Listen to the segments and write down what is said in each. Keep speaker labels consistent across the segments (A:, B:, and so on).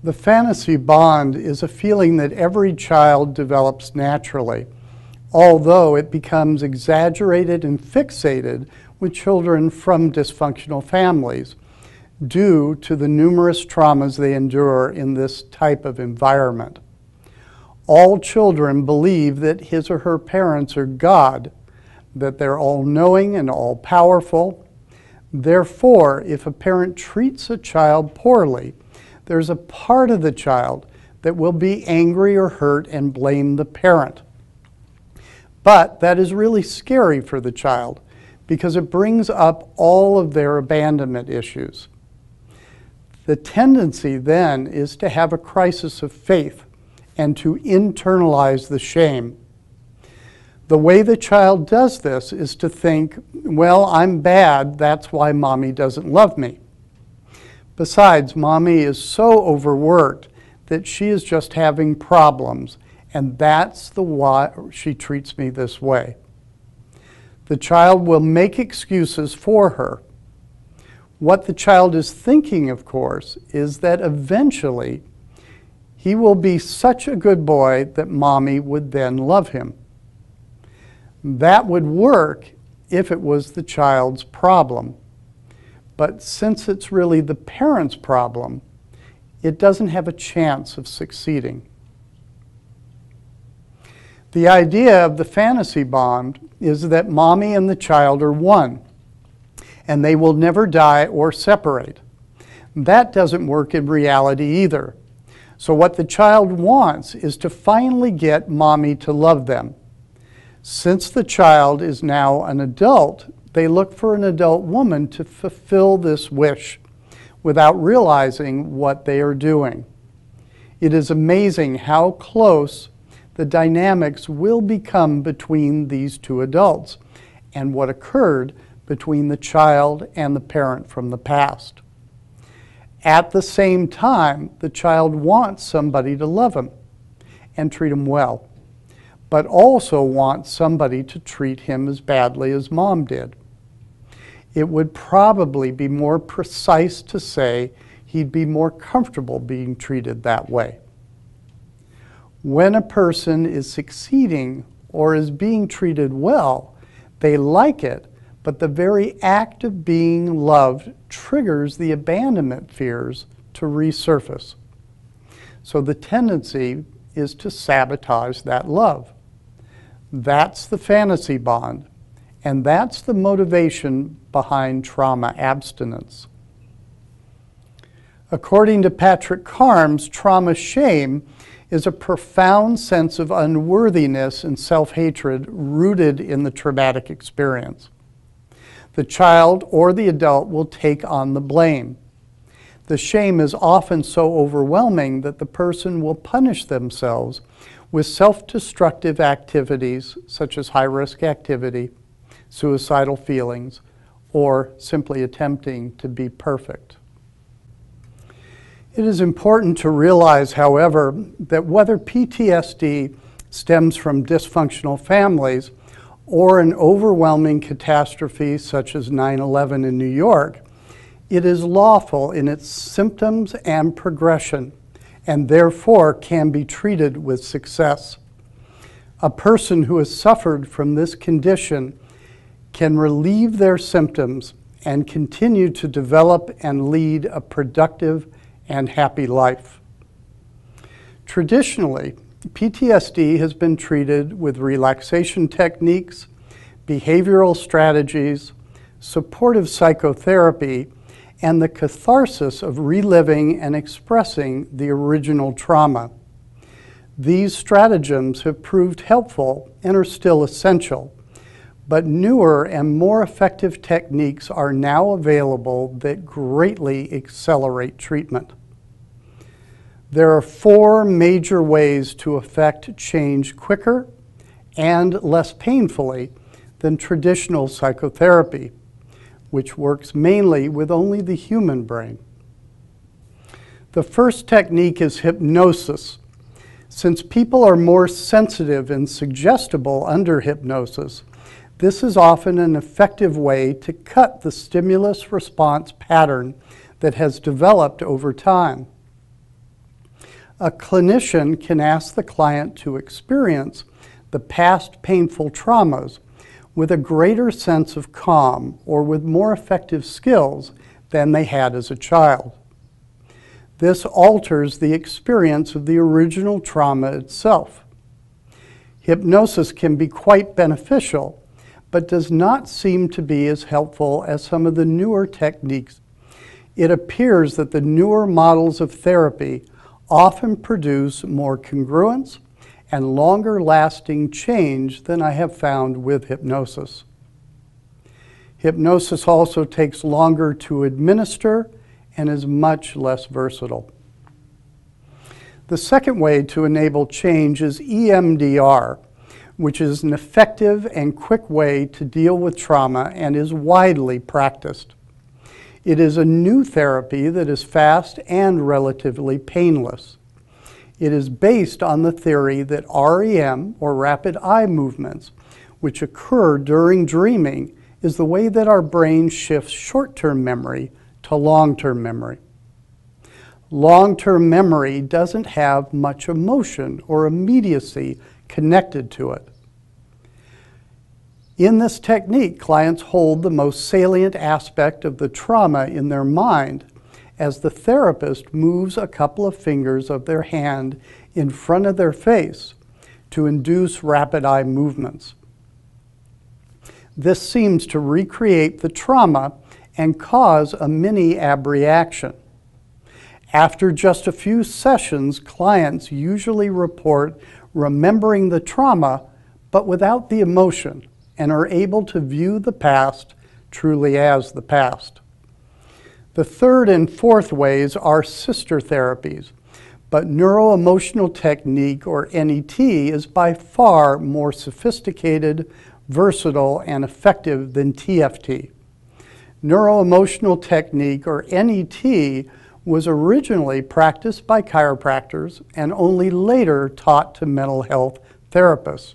A: The fantasy bond is a feeling that every child develops naturally, although it becomes exaggerated and fixated with children from dysfunctional families due to the numerous traumas they endure in this type of environment. All children believe that his or her parents are God, that they're all-knowing and all-powerful. Therefore, if a parent treats a child poorly, there's a part of the child that will be angry or hurt and blame the parent. But that is really scary for the child because it brings up all of their abandonment issues. The tendency then is to have a crisis of faith and to internalize the shame. The way the child does this is to think, well, I'm bad, that's why mommy doesn't love me. Besides, mommy is so overworked that she is just having problems, and that's the why she treats me this way. The child will make excuses for her. What the child is thinking, of course, is that eventually he will be such a good boy that mommy would then love him. That would work if it was the child's problem. But since it's really the parent's problem, it doesn't have a chance of succeeding. The idea of the fantasy bond is that mommy and the child are one, and they will never die or separate. That doesn't work in reality either. So what the child wants is to finally get mommy to love them. Since the child is now an adult, they look for an adult woman to fulfill this wish without realizing what they are doing. It is amazing how close the dynamics will become between these two adults and what occurred between the child and the parent from the past. At the same time, the child wants somebody to love him and treat him well, but also wants somebody to treat him as badly as mom did. It would probably be more precise to say he'd be more comfortable being treated that way. When a person is succeeding or is being treated well, they like it, but the very act of being loved triggers the abandonment fears to resurface. So the tendency is to sabotage that love. That's the fantasy bond, and that's the motivation behind trauma abstinence. According to Patrick Carnes, trauma shame is a profound sense of unworthiness and self-hatred rooted in the traumatic experience. The child or the adult will take on the blame. The shame is often so overwhelming that the person will punish themselves with self-destructive activities such as high-risk activity, suicidal feelings, or simply attempting to be perfect. It is important to realize, however, that whether PTSD stems from dysfunctional families or an overwhelming catastrophe such as 9/11 in New York, it is lawful in its symptoms and progression, and therefore can be treated with success. A person who has suffered from this condition can relieve their symptoms and continue to develop and lead a productive and happy life. Traditionally, PTSD has been treated with relaxation techniques, behavioral strategies, supportive psychotherapy, and the catharsis of reliving and expressing the original trauma. These stratagems have proved helpful and are still essential, but newer and more effective techniques are now available that greatly accelerate treatment. There are 4 major ways to effect change quicker and less painfully than traditional psychotherapy, which works mainly with only the human brain. The first technique is hypnosis. Since people are more sensitive and suggestible under hypnosis, this is often an effective way to cut the stimulus-response pattern that has developed over time. A clinician can ask the client to experience the past painful traumas with a greater sense of calm or with more effective skills than they had as a child. This alters the experience of the original trauma itself. Hypnosis can be quite beneficial, but does not seem to be as helpful as some of the newer techniques. It appears that the newer models of therapy often produce more congruence and longer-lasting change than I have found with hypnosis. Hypnosis also takes longer to administer and is much less versatile. The second way to enable change is EMDR, which is an effective and quick way to deal with trauma and is widely practiced. It is a new therapy that is fast and relatively painless. It is based on the theory that REM, or rapid eye movements, which occur during dreaming, is the way that our brain shifts short-term memory to long-term memory. Long-term memory doesn't have much emotion or immediacy connected to it. In this technique, clients hold the most salient aspect of the trauma in their mind as the therapist moves a couple of fingers of their hand in front of their face to induce rapid eye movements. This seems to recreate the trauma and cause a mini abreaction. After just a few sessions, clients usually report remembering the trauma but without the emotion and are able to view the past truly as the past. The third and fourth ways are sister therapies, but neuroemotional technique, or NET, is by far more sophisticated, versatile, and effective than TFT. Neuroemotional technique, or NET, was originally practiced by chiropractors and only later taught to mental health therapists.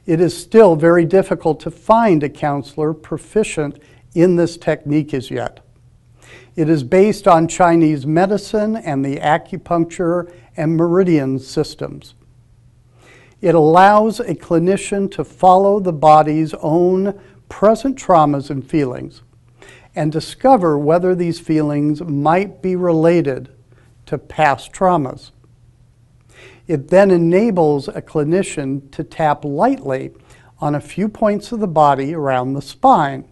A: It is still very difficult to find a counselor proficient in this technique as yet. It is based on Chinese medicine and the acupuncture and meridian systems. It allows a clinician to follow the body's own present traumas and feelings and discover whether these feelings might be related to past traumas. It then enables a clinician to tap lightly on a few points of the body around the spine,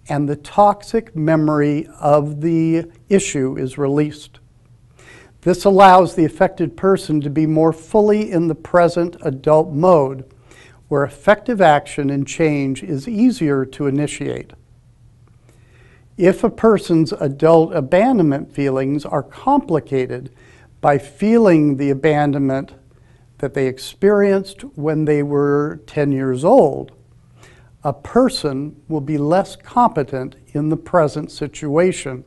A: and the toxic memory of the issue is released. This allows the affected person to be more fully in the present adult mode, where effective action and change is easier to initiate. If a person's adult abandonment feelings are complicated by feeling the abandonment that they experienced when they were 10 years old, a person will be less competent in the present situation.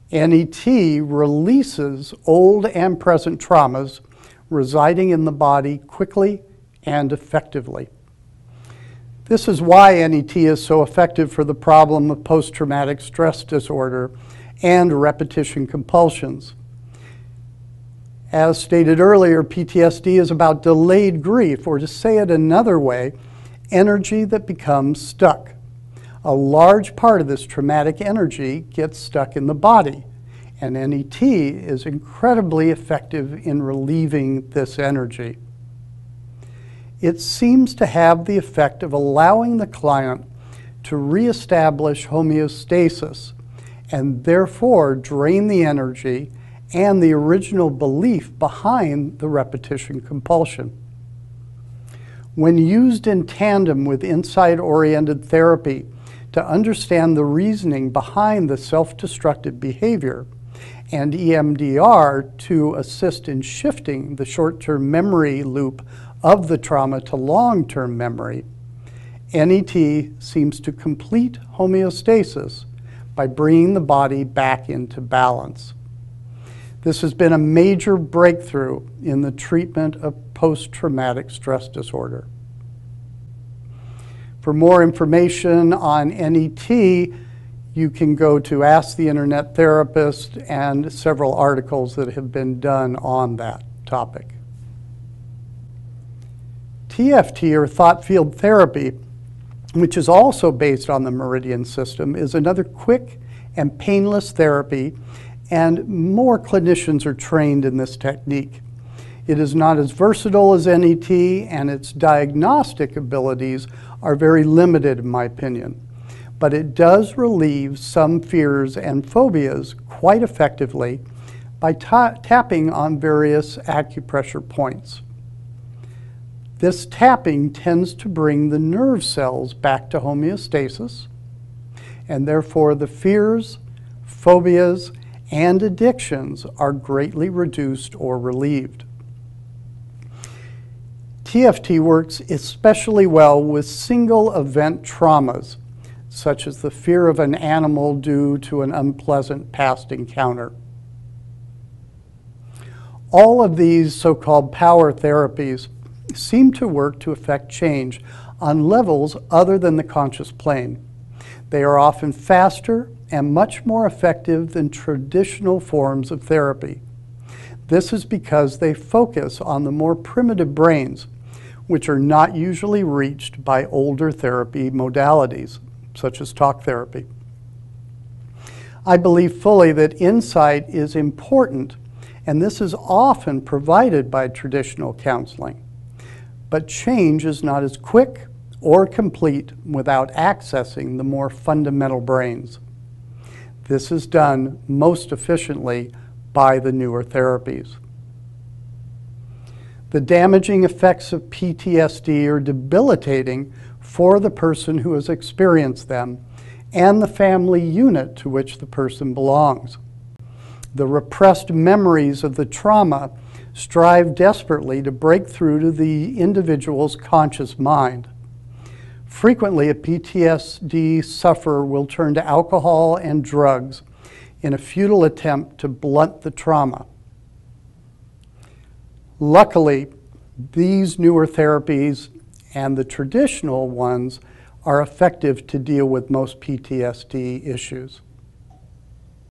A: NET releases old and present traumas residing in the body quickly and effectively. This is why NET is so effective for the problem of post-traumatic stress disorder and repetition compulsions. As stated earlier, PTSD is about delayed grief, or to say it another way, energy that becomes stuck. A large part of this traumatic energy gets stuck in the body, and NET is incredibly effective in relieving this energy. It seems to have the effect of allowing the client to reestablish homeostasis and therefore drain the energy and the original belief behind the repetition compulsion. When used in tandem with insight-oriented therapy to understand the reasoning behind the self-destructive behavior, and EMDR to assist in shifting the short-term memory loop of the trauma to long-term memory, NET seems to complete homeostasis by bringing the body back into balance. This has been a major breakthrough in the treatment of post-traumatic stress disorder. For more information on NET, You can go to Ask the Internet Therapist and several articles that have been done on that topic. TFT, or thought field therapy, which is also based on the meridian system, is another quick and painless therapy, and more clinicians are trained in this technique. It is not as versatile as NET, and its diagnostic abilities are very limited in my opinion. But it does relieve some fears and phobias quite effectively by tapping on various acupressure points. This tapping tends to bring the nerve cells back to homeostasis, and therefore the fears, phobias, and addictions are greatly reduced or relieved. TFT works especially well with single event traumas, such as the fear of an animal due to an unpleasant past encounter. All of these so-called power therapies seem to work to affect change on levels other than the conscious plane. They are often faster and much more effective than traditional forms of therapy. This is because they focus on the more primitive brains, which are not usually reached by older therapy modalities, such as talk therapy. I believe fully that insight is important, and this is often provided by traditional counseling. But change is not as quick or complete without accessing the more fundamental brains. This is done most efficiently by the newer therapies. The damaging effects of PTSD are debilitating for the person who has experienced them and the family unit to which the person belongs. The repressed memories of the trauma strive desperately to break through to the individual's conscious mind. Frequently, a PTSD sufferer will turn to alcohol and drugs in a futile attempt to blunt the trauma. Luckily, these newer therapies and the traditional ones are effective to deal with most PTSD issues.